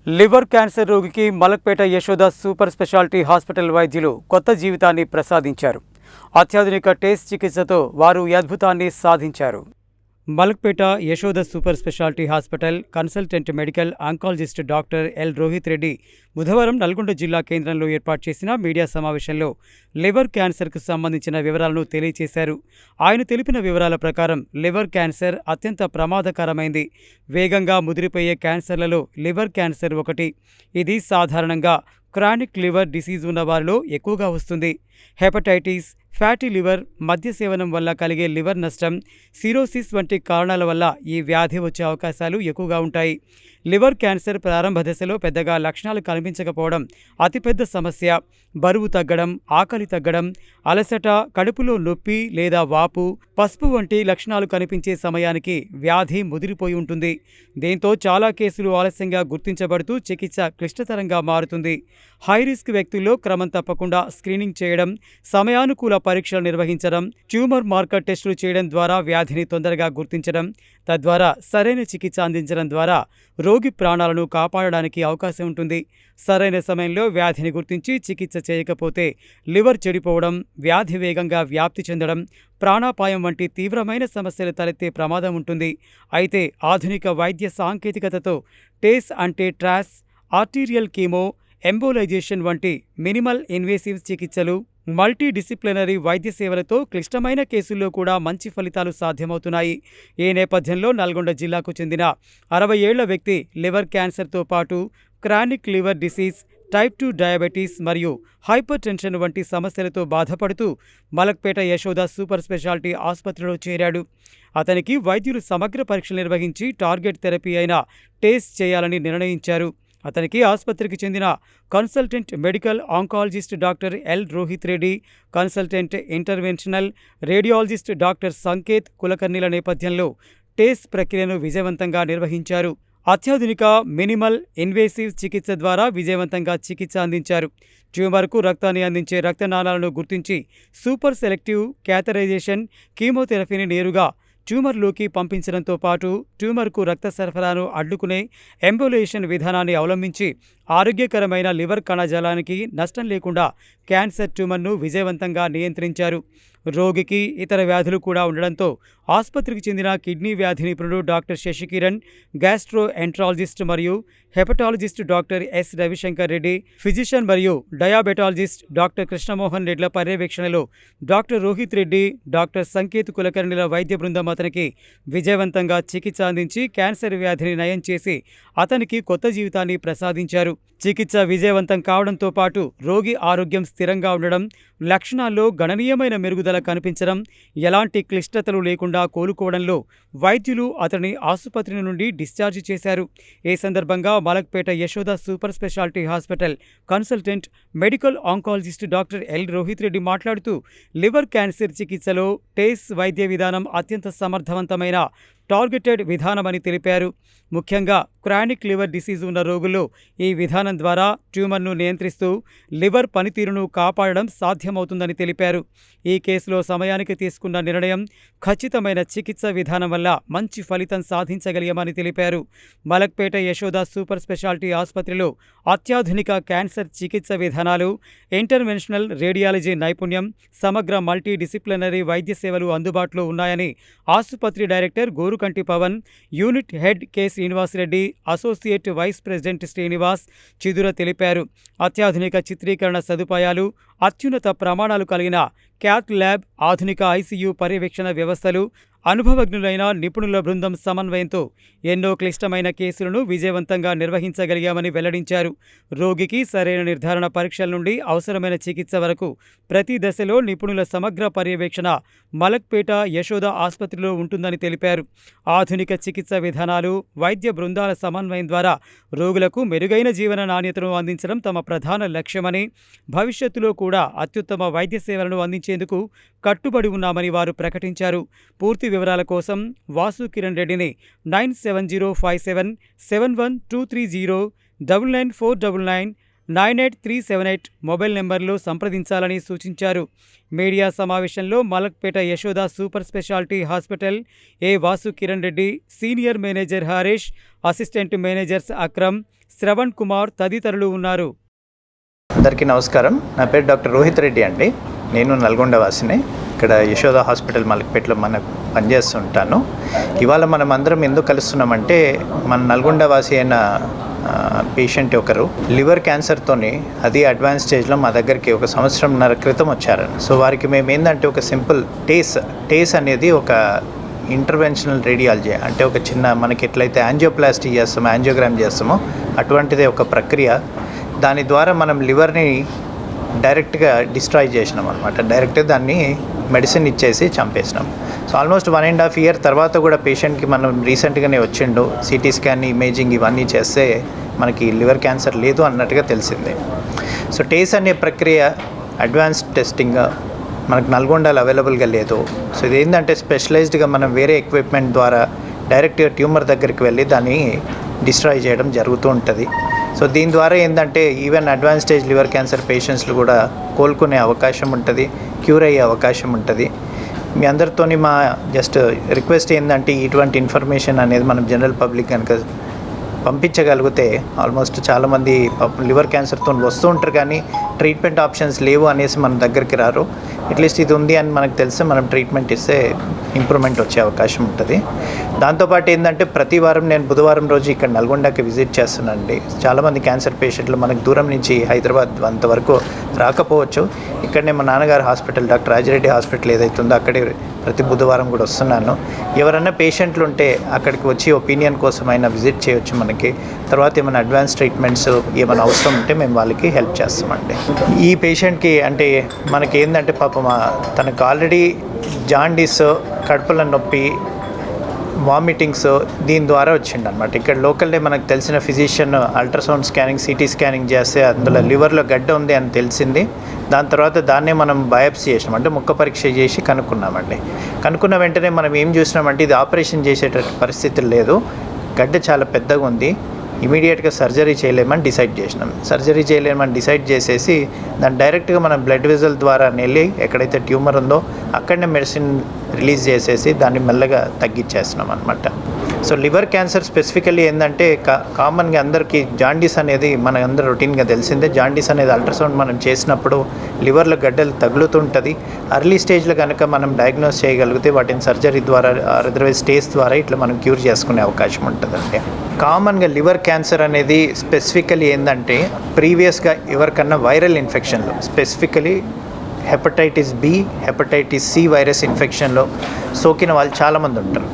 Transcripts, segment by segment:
Liver cancer రోగికి Malakpet Yashoda super speciality hospital వైద్యులు కొత్త జీవితాన్ని ప్రసాదించారు. అత్యాధునిక టెస్ట్ చికిత్సతో వారు ఈ అద్భుతాన్ని సాధించారు. Malakpet Yashoda super speciality hospital consultant medical oncologist doctor L Rohit Reddy బుధవారం నల్గొండ జిల్లా కేంద్రంలో ఏర్పాటు చేసిన మీడియా సమావేశంలో లివర్ క్యాన్సర్కు సంబంధించిన వివరాలను తెలియజేశారు. ఆయన తెలిపిన వివరాల ప్రకారం లివర్ క్యాన్సర్ అత్యంత ప్రమాదకరమైంది. వేగంగా ముదిరిపోయే క్యాన్సర్లలో లివర్ క్యాన్సర్ ఒకటి. ఇది సాధారణంగా క్రానిక్ లివర్ డిసీజ్ ఉన్న వారిలో ఎక్కువగా వస్తుంది. హెపటైటిస్, ఫ్యాటీ లివర్, మద్య సేవనం వల్ల కలిగే లివర్ నష్టం, సిరోసిస్ వంటి కారణాల వల్ల ఈ వ్యాధి వచ్చే అవకాశాలు ఎక్కువగా ఉంటాయి. లివర్ క్యాన్సర్ ప్రారంభ దశలో పెద్దగా లక్షణాలు కనిపించకపోవడం అతిపెద్ద సమస్య. బరువు తగ్గడం, ఆకలి తగ్గడం, అలసట, కడుపులో నొప్పి లేదా వాపు, పసుపు వంటి లక్షణాలు కనిపించే సమయానికి వ్యాధి ముదిరిపోయి ఉంటుంది. దీంతో చాలా కేసులు ఆలస్యంగా గుర్తించబడుతూ చికిత్స క్లిష్టతరంగా మారుతుంది. హైరిస్క్ వ్యక్తుల్లో క్రమం తప్పకుండా స్క్రీనింగ్ చేయడం, సమయానుకూల పరీక్షలు నిర్వహించడం, ట్యూమర్ మార్కర్ టెస్టులు చేయడం ద్వారా వ్యాధిని తొందరగా గుర్తించడం, తద్వారా సరైన చికిత్స అందించడం ద్వారా రోగి ప్రాణాలను కాపాడడానికి అవకాశం ఉంటుంది. సరైన సమయంలో వ్యాధిని గుర్తించి చికిత్స చేయకపోతే లివర్ చెడిపోవడం, వ్యాధి వేగంగా వ్యాప్తి చెందడం, ప్రాణాపాయం వంటి తీవ్రమైన సమస్యలు తలెత్తే ప్రమాదం ఉంటుంది. అయితే ఆధునిక వైద్య సాంకేతికతతో టేస్ అంటే ట్రాస్, ఆర్టీరియల్ కీమో, ఎంబోలైజేషన్ వంటి మినిమల్ ఇన్వేసివ్ చికిత్సలు, మల్టీ డిసిప్లినరీ వైద్య సేవలతో క్లిష్టమైన కేసుల్లో కూడా మంచి ఫలితాలు సాధ్యమవుతున్నాయి. ఈ నేపథ్యంలో నల్గొండ జిల్లాకు చెందిన 60 ఏళ్ల వ్యక్తి లివర్ క్యాన్సర్తో పాటు chronic liver disease, type 2 diabetes మరియు హైపర్ టెన్షన్ వంటి సమస్యలతో బాధపడుతూ మలక్పేట యశోద సూపర్ స్పెషాలిటీ ఆసుపత్రిలో చేరాడు. అతనికి వైద్యులు సమగ్ర పరీక్షలు నిర్వహించి టార్గెట్ థెరపీ అయిన టేస్ట్ చేయాలని నిర్ణయించారు. అతనికి ఆసుపత్రికి చెందిన consultant medical oncologist doctor L Rohit Reddy, consultant interventional radiologist doctor Sanket కులకర్ణిల నేపథ్యంలో టేస్ట్ ప్రక్రియను విజయవంతంగా నిర్వహించారు. అత్యాధునిక మినిమల్ ఇన్వేసివ్ చికిత్స ద్వారా విజయవంతంగా చికిత్స అందించారు. ట్యూమర్కు రక్తాన్ని అందించే రక్తనాళాలను గుర్తించి సూపర్ సెలెక్టివ్ క్యాథరైజేషన్ కీమోథెరపీని నేరుగా ట్యూమర్లోకి పంపించడంతో పాటు ట్యూమర్కు రక్త సరఫరాను అడ్డుకునే ఎంబోలేషన్ విధానాన్ని అవలంబించి ఆరోగ్యకరమైన లివర్ కణజాలానికి నష్టం లేకుండా క్యాన్సర్ ట్యూమర్ను విజయవంతంగా నియంత్రించారు. రోగికి ఇతర వ్యాధులు కూడా ఉండడంతో ఆసుపత్రికి చెందిన కిడ్నీ వ్యాధి నిపుణుడు డాక్టర్ శశికిరణ్, గ్యాస్ట్రో ఎంట్రాలజిస్ట్ మరియు hepatologist doctor yes Ravishankar Reddy, physician మరియు డయాబెటాలజిస్ట్ డాక్టర్ కృష్ణమోహన్ రెడ్ల పర్యవేక్షణలో డాక్టర్ రోహిత్ రెడ్డి, డాక్టర్ సంకేత్ కులకర్ణిల వైద్య బృందం అతనికి విజయవంతంగా చికిత్స అందించి క్యాన్సర్ వ్యాధిని నయం చేసి అతనికి కొత్త జీవితాన్ని ప్రసాదించారు. చికిత్స విజయవంతం కావడంతో పాటు రోగి ఆరోగ్యం స్థిరంగా ఉండడం, లక్షణాల్లో గణనీయమైన మెరుగుదల కనిపించడం, ఎలాంటి క్లిష్టతలు లేకుండా కోలుకోవడంలో వైద్యులు అతని ఆసుపత్రి నుండి డిశ్చార్జ్ చేశారు. ఈ సందర్భంగా Malakpet Yashoda super speciality hospital consultant medical oncologist doctor L Rohit Reddy మాట్లాడుతూ లివర్ క్యాన్సర్ చికిత్సలో టేస్ వైద్య విధానం అత్యంత సమర్థవంతమైన టార్గెటెడ్ విధానమని తెలిపారు. ముఖ్యంగా క్రానిక్ లివర్ డిసీజ్ ఉన్న రోగుల్లో ఈ విధానం ద్వారా ట్యూమర్ను నియంత్రిస్తూ లివర్ పనితీరును కాపాడడం సాధ్యమవుతుందని తెలిపారు. ఈ కేసులో సమయానికి తీసుకున్న నిర్ణయం, ఖచ్చితమైన చికిత్స విధానం వల్ల మంచి ఫలితం సాధించగలిగామని తెలిపారు. మలక్పేట యశోద సూపర్ స్పెషాలిటీ ఆసుపత్రిలో అత్యాధునిక క్యాన్సర్ చికిత్స విధానాలు, ఇంటర్వెన్షనల్ రేడియాలజీ నైపుణ్యం, సమగ్ర మల్టీ డిసిప్లినరీ వైద్య సేవలు అందుబాటులో ఉన్నాయని ఆసుపత్రి director Gorukanti Pavan, unit head K Srinivasareddy, associate vice president Srinivas Chidura తెలిపారు. అత్యాధునిక చిత్రీకరణ సదుపాయాలు, అత్యున్నత ప్రమాణాలు కలిగిన క్యాత్ ల్యాబ్, ఆధునిక ఐసీయూ పర్యవేక్షణ వ్యవస్థలు, అనుభవజ్ఞులైన నిపుణుల బృందం సమన్వయంతో ఎన్నో క్లిష్టమైన కేసులను విజయవంతంగా నిర్వహించగలిగామని వెల్లడించారు. రోగికి సరైన నిర్ధారణ పరీక్షల నుండి అవసరమైన చికిత్స వరకు ప్రతి దశలో నిపుణుల సమగ్ర పర్యవేక్షణ మలక్పేట యశోద ఆసుపత్రిలో ఉంటుందని తెలిపారు. ఆధునిక చికిత్స విధానాలు, వైద్య బృందాల సమన్వయం ద్వారా రోగులకు మెరుగైన జీవన నాణ్యతను అందించడం తమ ప్రధాన లక్ష్యమని, భవిష్యత్తులో కూడా అత్యుత్తమ వైద్య సేవలను అందించేందుకు కట్టుబడి ఉన్నామని వారు ప్రకటించారు. పూర్తి వివరాల కోసం వాసు కిరణ్ రెడ్డిని 97057 71230 99499 98378 మొబైల్ నెంబర్లో సంప్రదించాలని సూచించారు. మీడియా సమావేశంలో Malakpet Yashoda super speciality hospital A Vasu Kiran Reddy, senior manager Harish, assistant managers Akram, Shravan Kumar తదితరులు ఉన్నారు. అందరికీ నమస్కారం. నా పేరు డాక్టర్ రోహిత్ రెడ్డి అండి. నేను నల్గొండ వాసిని. ఇక్కడ యశోద హాస్పిటల్ మలక్పేటలో పనిచేస్తుంటాను. ఇవాళ మనం అందరం ఎందుకు కలుస్తున్నామంటే, మన నల్గొండ వాసి అయిన పేషెంట్ ఒకరు లివర్ క్యాన్సర్తోని అది అడ్వాన్స్ స్టేజ్లో మా దగ్గరికి 1 సంవత్సరంన్నర క్రితం వచ్చారు. సో వారికి మేము ఏంటంటే ఒక సింపుల్ టేస్ అనేది ఒక ఇంటర్వెన్షనల్ రేడియాలజీ, అంటే ఒక చిన్న మనకి ఎట్లయితే యాంజియోప్లాస్టీ చేస్తామో, యాంజియోగ్రామ్ చేస్తామో అటువంటిదే ఒక ప్రక్రియ. దాని ద్వారా మనం లివర్ని డైరెక్ట్గా డిస్ట్రాయ్ చేసినాం అనమాట. డైరెక్ట్గా దాన్ని మెడిసిన్ ఇచ్చేసి చంపేసినాం. సో ఆల్మోస్ట్ 1.5 year తర్వాత కూడా పేషెంట్కి మనం రీసెంట్గానే వచ్చిండు. సిటీ స్కాన్, ఇమేజింగ్ ఇవన్నీ చేస్తే మనకి లివర్ క్యాన్సర్ లేదు అన్నట్టుగా తెలిసింది. సో టేస్ అనే ప్రక్రియ అడ్వాన్స్డ్ టెస్టింగ్ మనకు నల్గొండలో అవైలబుల్గా లేదు. సో ఇది ఏంటంటే స్పెషలైజ్డ్గా మనం వేరే ఎక్విప్మెంట్ ద్వారా డైరెక్ట్గా ట్యూమర్ దగ్గరికి వెళ్ళి దాన్ని డిస్ట్రాయ్ చేయడం జరుగుతూ ఉంటుంది. సో దీని ద్వారా ఏంటంటే even advance stage liver cancer పేషెంట్స్లు కూడా కోలుకునే అవకాశం ఉంటుంది, క్యూర్ అయ్యే అవకాశం ఉంటుంది. మీ అందరితోని మా జస్ట్ రిక్వెస్ట్ ఏంటంటే ఇటువంటి ఇన్ఫర్మేషన్ అనేది మనం జనరల్ పబ్లిక్ కనుక పంపించగలిగితే, ఆల్మోస్ట్ చాలామంది లివర్ క్యాన్సర్తో వస్తూ ఉంటారు కానీ ట్రీట్మెంట్ ఆప్షన్స్ లేవు అనేసి మన దగ్గరికి రారు. అట్లీస్ట్ ఇది ఉంది అని మనకు తెలిస్తే మనం ట్రీట్మెంట్ ఇస్తే ఇంప్రూవ్మెంట్ వచ్చే అవకాశం ఉంటుంది. దాంతోపాటు ఏంటంటే ప్రతి వారం నేను బుధవారం రోజు ఇక్కడ నల్గొండకి విజిట్ చేస్తున్నానండి. చాలామంది క్యాన్సర్ పేషెంట్లు మనకు దూరం నుంచి హైదరాబాద్ అంతవరకు రాకపోవచ్చు. ఇక్కడనే మా నాన్నగారు హాస్పిటల్, డాక్టర్ రాజిరెడ్డి హాస్పిటల్ ఏదైతుందో అక్కడే ప్రతి బుధవారం కూడా వస్తున్నాను. ఎవరైనా పేషెంట్లు ఉంటే అక్కడికి వచ్చి ఒపీనియన్ కోసం అయినా విజిట్ చేయొచ్చు. మనకి తర్వాత ఏమైనా అడ్వాన్స్ ట్రీట్మెంట్స్ ఏమైనా అవసరం ఉంటే మేము వాళ్ళకి హెల్ప్ చేస్తామండి. ఈ పేషెంట్కి అంటే మనకి ఏంటంటే పాపం తనకు ఆల్రెడీ జాండీస్, కడుపుల నొప్పి, వామిటింగ్స్ దీని ద్వారా వచ్చిండు అనమాట. ఇక్కడ లోకల్నే మనకు తెలిసిన physician ultrasound scanning, city scanning చేస్తే అందులో లివర్లో గడ్డ ఉంది అని తెలిసింది. దాని తర్వాత దాన్నే మనం బయాప్సీ చేసినాం, అంటే ముక్క పరీక్ష చేసి కనుక్కున్నామండి. కనుక్కున్న వెంటనే మనం ఏం చూసినామంటే ఇది ఆపరేషన్ చేసేటట్టు పరిస్థితులు లేదు, గడ్డ చాలా పెద్దగా ఉంది, ఇమీడియట్గా సర్జరీ చేయలేమని డిసైడ్ చేసినాం. సర్జరీ చేయలేమని డిసైడ్ చేసేసి దాన్ని డైరెక్ట్గా మనం బ్లడ్ వెజల్ ద్వారా వెళ్ళి ఎక్కడైతే ట్యూమర్ ఉందో అక్కడనే మెడిసిన్ రిలీజ్ చేసేసి దాన్ని మెల్లగా తగ్గించేస్తున్నాం అనమాట. సో లివర్ క్యాన్సర్ స్పెసిఫికల్లీ ఏంటంటే కామన్గా అందరికీ జాండీస్ అనేది మన అందరూ రొటీన్గా తెలిసిందే. జాండీస్ అనేది అల్ట్రాసౌండ్ మనం చేసినప్పుడు లివర్లో గడ్డలు తగులుతుంటుంది. అర్లీ స్టేజ్లో కనుక మనం డయాగ్నోస్ చేయగలిగితే వాటిని సర్జరీ ద్వారా అదర్వైజ్ స్టేజ్ ద్వారా ఇట్లా మనం క్యూర్ చేసుకునే అవకాశం ఉంటుందండి. కామన్గా లివర్ క్యాన్సర్ అనేది స్పెసిఫికలీ ఏంటంటే ప్రీవియస్గా ఎవరికన్నా వైరల్ ఇన్ఫెక్షన్లు, specifically hepatitis B, hepatitis C virus ఇన్ఫెక్షన్లో సోకిన వాళ్ళు చాలామంది ఉంటారు.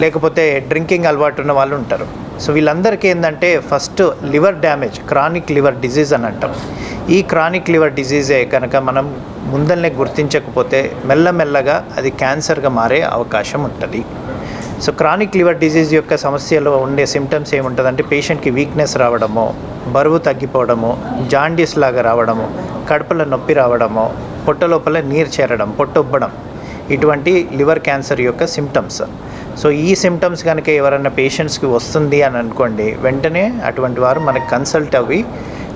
లేకపోతే డ్రింకింగ్ అలవాటు ఉన్న వాళ్ళు ఉంటారు. సో వీళ్ళందరికీ ఏంటంటే first liver damage, chronic liver disease అని అంటాం. ఈ క్రానిక్ లివర్ డిజీజే కనుక మనం ముందల్నే గుర్తించకపోతే మెల్లమెల్లగా అది క్యాన్సర్గా మారే అవకాశం ఉంటుంది. సో క్రానిక్ లివర్ డిజీజ్ యొక్క సమస్యలో ఉండే సిమ్టమ్స్ ఏముంటుందంటే పేషెంట్కి వీక్నెస్ రావడము, బరువు తగ్గిపోవడము, జాండీస్ లాగా రావడము, కడుపులో నొప్పి రావడము, పొట్ట లోపల నీరు చేరడం, పొట్టొబ్బడం, ఇటువంటి లివర్ క్యాన్సర్ యొక్క సిమ్టమ్స్. సో ఈ సిమ్టమ్స్ కనుక ఎవరైనా పేషెంట్స్కి వస్తుంది అని అనుకోండి, వెంటనే అటువంటి వారు మనకి కన్సల్ట్ అవ్వి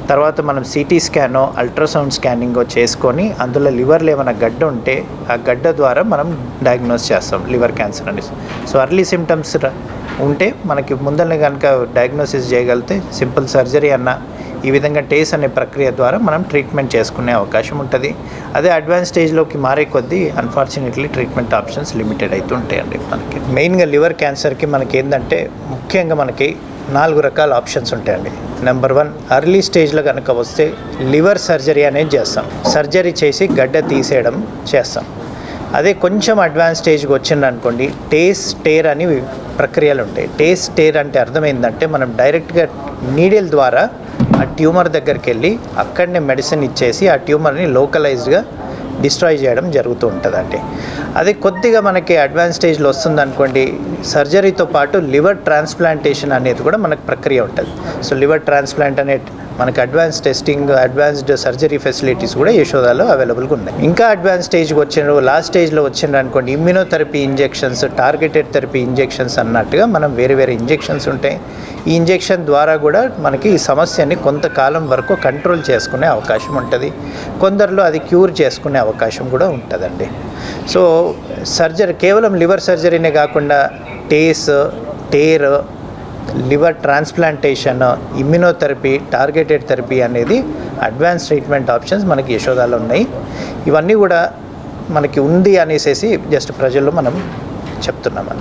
తర్వాత మనం సిటీ స్కానో, అల్ట్రాసౌండ్ స్కానింగో చేసుకొని అందులో లివర్లో ఏమైనా గడ్డ ఉంటే ఆ గడ్డ ద్వారా మనం డయాగ్నోస్ చేస్తాం లివర్ క్యాన్సర్ అనేసి. సో అర్లీ సిమ్టమ్స్ ఉంటే మనకి ముందరనే కనుక డయాగ్నోసిస్ చేయగలిగితే సింపుల్ సర్జరీ అన్న ఈ విధంగా టేస్ అనే ప్రక్రియ ద్వారా మనం ట్రీట్మెంట్ చేసుకునే అవకాశం ఉంటుంది. అదే అడ్వాన్స్ స్టేజ్లోకి మారే కొద్దీ అన్ఫార్చునేట్లీ ట్రీట్మెంట్ ఆప్షన్స్ లిమిటెడ్ అవుతూ ఉంటాయండి. మనకి మెయిన్గా లివర్ క్యాన్సర్కి మనకి ఏంటంటే ముఖ్యంగా మనకి 4 రకాల ఆప్షన్స్ ఉంటాయండి. నెంబర్ 1, అర్లీ స్టేజ్లో కనుక వస్తే లివర్ సర్జరీ అనేది చేస్తాం. సర్జరీ చేసి గడ్డ తీసేయడం చేస్తాం. అదే కొంచెం అడ్వాన్స్ స్టేజ్కి వచ్చిందనుకోండి, టేస్ టేర్ అని ప్రక్రియలు ఉంటాయి. టేస్ టేర్ అంటే అర్థమైందంటే మనం డైరెక్ట్గా నీడిల్ ద్వారా ఆ ట్యూమర్ దగ్గరికి వెళ్ళి అక్కడనే మెడిసిన్ ఇచ్చేసి ఆ ట్యూమర్ని లోకలైజ్డ్గా డిస్ట్రాయ్ చేయడం జరుగుతూ ఉంటుందండి. అదే కొద్దిగా మనకి అడ్వాన్స్ స్టేజ్లో వస్తుందనుకోండి, సర్జరీతో పాటు లివర్ ట్రాన్స్ప్లాంటేషన్ అనేది కూడా మనకు ప్రక్రియ ఉంటుంది. సో లివర్ ట్రాన్స్ప్లాంట్ అనే మనకి advance testing, advanced surgery facilities కూడా యశోదాలో అవైలబుల్గా ఉన్నాయి. ఇంకా అడ్వాన్స్ స్టేజ్కి వచ్చిన లాస్ట్ స్టేజ్లో వచ్చిండ్రు అనుకోండి, immunotherapy injections, targeted therapy injections అన్నట్టుగా మనం వేరే ఇంజెక్షన్స్ ఉంటాయి. ఈ ఇంజెక్షన్ ద్వారా కూడా మనకి ఈ సమస్యని కొంతకాలం వరకు కంట్రోల్ చేసుకునే అవకాశం ఉంటుంది. కొందరిలో అది క్యూర్ చేసుకునే అవకాశం కూడా ఉంటుందండి. సో సర్జరీ కేవలం లివర్ సర్జరీనే కాకుండా TACE, TARE, liver transplantation, immunotherapy, targeted therapy అనేది అడ్వాన్స్ ట్రీట్మెంట్ ఆప్షన్స్ మనకి యశోదాలో ఉన్నాయి. ఇవన్నీ కూడా మనకి ఉంది అనేసి జస్ట్ ప్రజల్లో మనం చెప్తున్నాం.